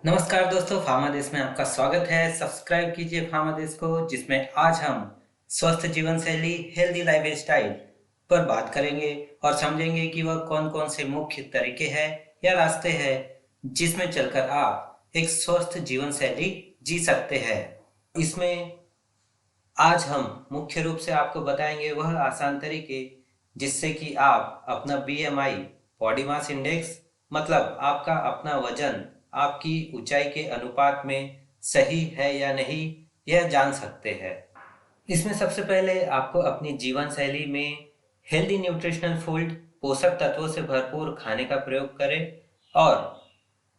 नमस्कार दोस्तों, फार्मा देश में आपका स्वागत है। सब्सक्राइब कीजिए फार्मा देश को, जिसमें आज हम स्वस्थ जीवन शैली हेल्दी लाइफ स्टाइल पर बात करेंगे और समझेंगे कि वह कौन कौन से मुख्य तरीके हैं या रास्ते हैं जिसमें चलकर आप एक स्वस्थ जीवन शैली जी सकते हैं। इसमें आज हम मुख्य रूप से आपको बताएंगे वह आसान तरीके जिससे कि आप अपना बीएमआई, बॉडी मास इंडेक्स, मतलब आपका अपना वजन आपकी ऊंचाई के अनुपात में सही है या नहीं, यह जान सकते हैं। इसमें सबसे पहले आपको अपनी जीवन शैली में हेल्दी न्यूट्रिशनल फूड, पोषक तत्वों से भरपूर खाने का प्रयोग करें और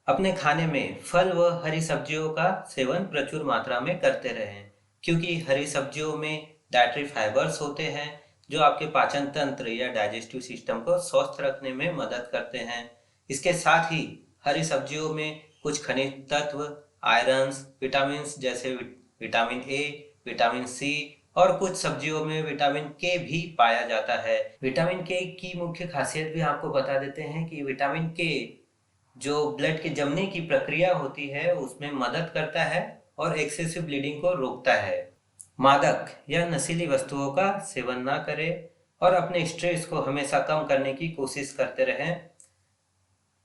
अपने खाने में फल व हरी सब्जियों का सेवन प्रचुर मात्रा में करते रहें, क्योंकि हरी सब्जियों में डाइटरी फाइबर्स होते हैं जो आपके पाचन तंत्र या डाइजेस्टिव सिस्टम को स्वस्थ रखने में मदद करते हैं। इसके साथ ही हरी सब्जियों में कुछ खनिज तत्व, आयरन्स, विटामिन जैसे विटामिन ए, विटामिन सी और कुछ सब्जियों में विटामिन के भी पाया जाता है। विटामिन के की मुख्य खासियत भी आपको बता देते हैं कि विटामिन के जो ब्लड के जमने की प्रक्रिया होती है उसमें मदद करता है और एक्सेसिव ब्लीडिंग को रोकता है। मादक या नशीली वस्तुओं का सेवन ना करें और अपने स्ट्रेस को हमेशा कम करने की कोशिश करते रहें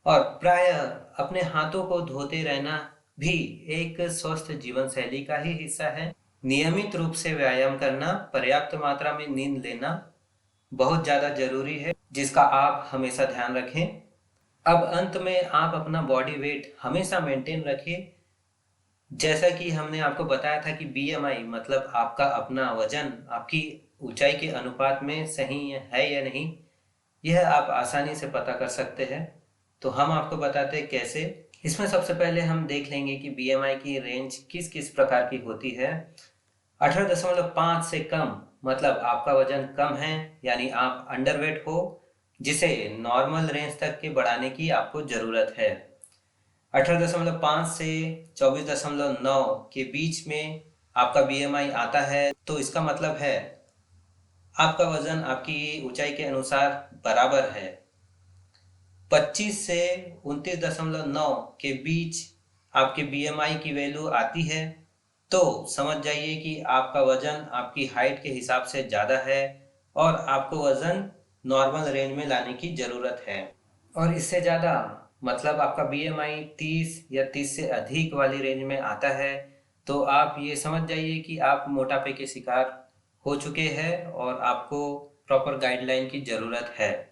और प्रायः अपने हाथों को धोते रहना भी एक स्वस्थ जीवन शैली का ही हिस्सा है। नियमित रूप से व्यायाम करना, पर्याप्त मात्रा में नींद लेना बहुत ज़्यादा जरूरी है, जिसका आप हमेशा ध्यान रखें। अब अंत में आप अपना बॉडी वेट हमेशा मेंटेन रखिए। जैसा कि हमने आपको बताया था कि बीएमआई मतलब आपका अपना वजन आपकी ऊंचाई के अनुपात में सही है या नहीं, यह आप आसानी से पता कर सकते हैं। तो हम आपको बताते हैं कैसे। इसमें सबसे पहले हम देख लेंगे कि बीएमआई की रेंज किस किस प्रकार की होती है। 18.5 से कम मतलब आपका वजन कम है, यानी आप अंडरवेट हो, जिसे नॉर्मल रेंज तक के बढ़ाने की आपको जरूरत है। 18.5 से 24.9 के बीच में आपका बीएमआई आता है तो इसका मतलब है आपका वजन आपकी ऊंचाई के अनुसार बराबर है। 25 से 29.9 के बीच आपके बीएमआई की वैल्यू आती है तो समझ जाइए कि आपका वजन आपकी हाइट के हिसाब से ज़्यादा है और आपको वजन नॉर्मल रेंज में लाने की ज़रूरत है। और इससे ज़्यादा मतलब आपका बीएमआई 30 या 30 से अधिक वाली रेंज में आता है तो आप ये समझ जाइए कि आप मोटापे के शिकार हो चुके हैं और आपको प्रॉपर गाइडलाइन की ज़रूरत है।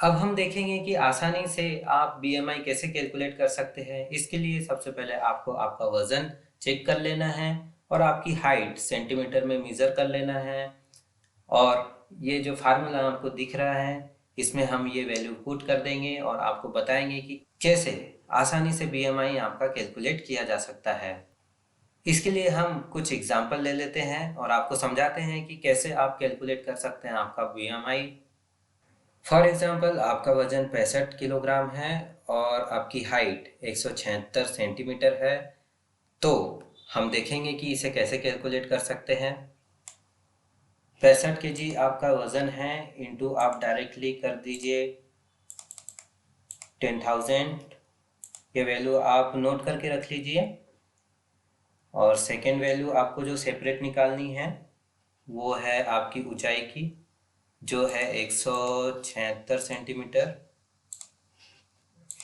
अब हम देखेंगे कि आसानी से आप बीएमआई कैसे कैलकुलेट कर सकते हैं। इसके लिए सबसे पहले आपको आपका वज़न चेक कर लेना है और आपकी हाइट सेंटीमीटर में मेज़र कर लेना है और ये जो फार्मूला आपको दिख रहा है इसमें हम ये वैल्यू पुट कर देंगे और आपको बताएंगे कि कैसे आसानी से बीएमआई आपका कैलकुलेट किया जा सकता है। इसके लिए हम कुछ एग्जाम्पल ले लेते हैं और आपको समझाते हैं कि कैसे आप कैलकुलेट कर सकते हैं आपका बीएमआई। फॉर एग्जाम्पल, आपका वजन 65 किलोग्राम है और आपकी हाइट 176 सेंटीमीटर है, तो हम देखेंगे कि इसे कैसे कैलकुलेट कर सकते हैं। 65 केजी आपका वजन है इंटू आप डायरेक्टली कर दीजिए 10,000। ये वैल्यू आप नोट करके रख लीजिए और सेकेंड वैल्यू आपको जो सेपरेट निकालनी है वो है आपकी ऊंचाई की, जो है 176 सेंटीमीटर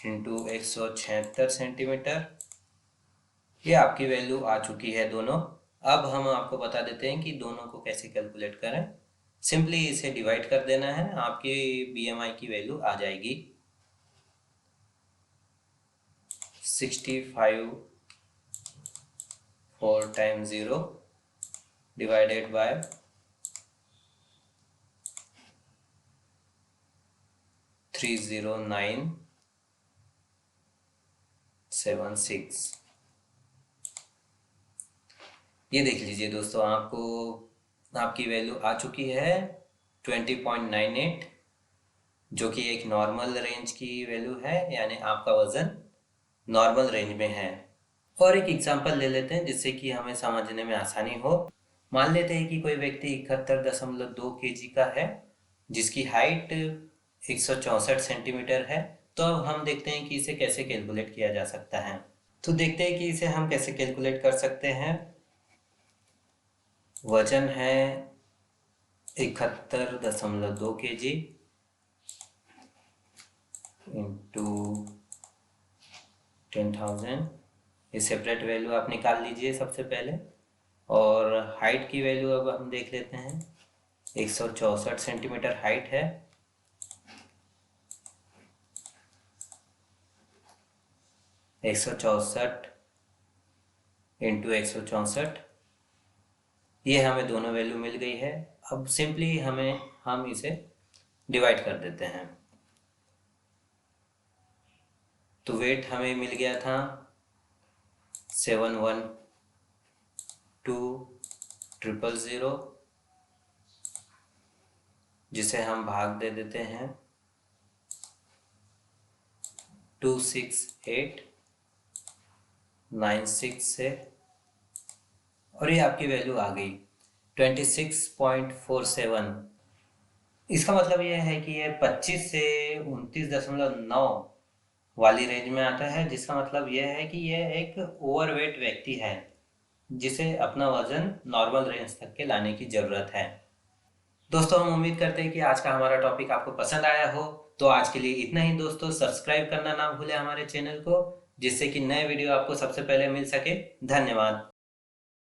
इंटू 176 सेंटीमीटर। ये आपकी वैल्यू आ चुकी है दोनों। अब हम आपको बता देते हैं कि दोनों को कैसे कैलकुलेट करें। सिंपली इसे डिवाइड कर देना है, आपकी बीएमआई की वैल्यू आ जाएगी 65 4 टाइम्स 0 डिवाइडेड बाय 30976। ये देख लीजिए दोस्तों, आपको आपकी वैल्यू आ चुकी है 20.98, जो कि एक नॉर्मल रेंज की वैल्यू है, यानी आपका वजन नॉर्मल रेंज में है। और एक एग्जांपल ले लेते हैं जिससे कि हमें समझने में आसानी हो। मान लेते हैं कि कोई व्यक्ति 71.2 केजी का है जिसकी हाइट 164 सेंटीमीटर है। तो अब हम देखते हैं कि इसे कैसे कैलकुलेट किया जा सकता है। तो देखते हैं कि इसे हम कैसे कैलकुलेट कर सकते हैं। वजन है 71.2 kg इंटू 10,000। ये सेपरेट वैल्यू आप निकाल लीजिए सबसे पहले। और हाइट की वैल्यू अब हम देख लेते हैं। 164 सेंटीमीटर हाइट है। 164 इंटू 164, ये हमें दोनों वैल्यू मिल गई है। अब सिंपली हम इसे डिवाइड कर देते हैं। तो वेट हमें मिल गया था 712,000, जिसे हम भाग दे देते हैं 26896 से, और ये आपकी वैल्यू आ गई 26.47। इसका मतलब यह है कि ये 25 से 29.9 वाली रेंज में आता है, जिसका मतलब यह है कि यह एक ओवरवेट व्यक्ति है जिसे अपना वजन नॉर्मल रेंज तक के लाने की जरूरत है। दोस्तों, हम उम्मीद करते हैं कि आज का हमारा टॉपिक आपको पसंद आया हो। तो आज के लिए इतना ही दोस्तों। सब्सक्राइब करना ना भूलें हमारे चैनल को, जिससे कि नए वीडियो आपको सबसे पहले मिल सके। धन्यवाद।